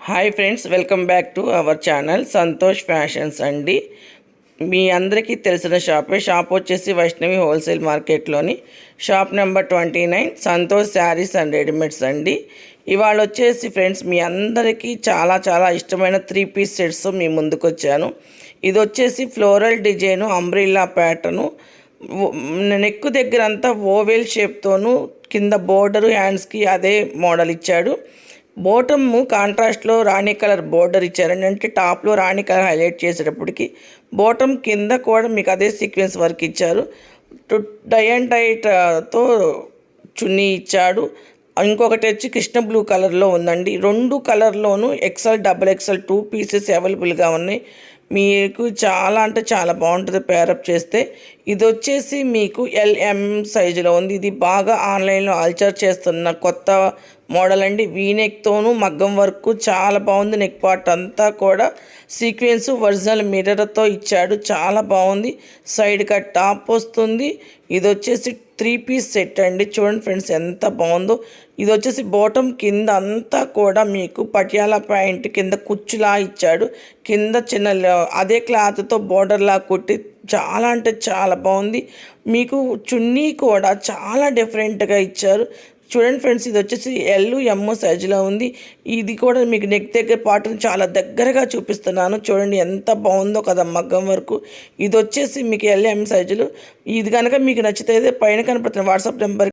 Hi friends, welcome back to our channel Santosh fashions అండి. మీ అందరికీ తెలిసిన షాప్ వచ్చేసి వైష్ణవి హోల్సేల్ మార్కెట్లోని shop number 29 Santosh sarees and readymades అండి. ఇవాళ వచ్చేసి ఫ్రెండ్స్ మీ అందరికీ చాలా చాలా ఇష్టమైన 3 పీస్ సెట్స్ మీ ముందుకు వచ్చాను. ఇది వచ్చేసి floral design, umbrella pattern, neck దగ్గర అంతా ఓవెల్ షేప్తోనూ, కింద బోర్డరు హ్యాండ్స్కి అదే మోడల్ ఇచ్చాడు. బోటము కాంట్రాస్ట్లో రాణి కలర్ బోర్డర్ ఇచ్చారండి. అంటే టాప్లో రాణి కలర్ హైలైట్ చేసేటప్పటికి బోటం కింద కూడా మీకు అదే సీక్వెన్స్ వర్క్ ఇచ్చారు. డై అండ్ డైతో చున్నీ ఇచ్చాడు. ఇంకొకటి వచ్చి కృష్ణ బ్లూ కలర్లో ఉందండి. 2 కలర్లోనూ ఎక్సెల్, డబుల్ ఎక్సెల్ 2 పీసెస్ అవైలబుల్గా ఉన్నాయి. మీకు చాలా అంటే చాలా బాగుంటుంది పేరప్ చేస్తే. ఇది వచ్చేసి మీకు LM సైజులో ఉంది. ఇది బాగా ఆన్లైన్లో అల్చర్ చేస్తున్న కొత్త మోడల్ అండి. వీనెక్తోనూ మగ్గం వర్క్ చాలా బాగుంది. నెక్ పార్ట్ అంతా కూడా సీక్వెన్స్ ఒరిజినల్ మిర్రర్తో ఇచ్చాడు. చాలా బాగుంది. సైడ్ కట్ టాప్ వస్తుంది. ఇది వచ్చేసి 3 పీస్ సెట్ అండి. చూడండి ఫ్రెండ్స్ ఎంత బాగుందో. ఇది వచ్చేసి బాటమ్ కింద అంతా కూడా మీకు పటియాలా ప్యాంట్ కింద కుచ్చులా ఇచ్చాడు. కింద చిన్న అదే క్లాత్తో బోర్డర్లా కుట్టి చాలా అంటే చాలా బాగుంది. మీకు చున్నీ కూడా చాలా డిఫరెంట్గా ఇచ్చారు. చూడండి ఫ్రెండ్స్, ఇది వచ్చేసి LM సైజులో ఉంది. ఇది కూడా మీకు నెక్ దగ్గర పార్ట్ని చాలా దగ్గరగా చూపిస్తున్నాను. చూడండి ఎంత బాగుందో కదా మగ్గం వరకు. ఇది వచ్చేసి మీకు LM సైజులు. ఇది కనుక మీకు నచ్చితే పైన కనపడుతున్న వాట్సాప్ నెంబర్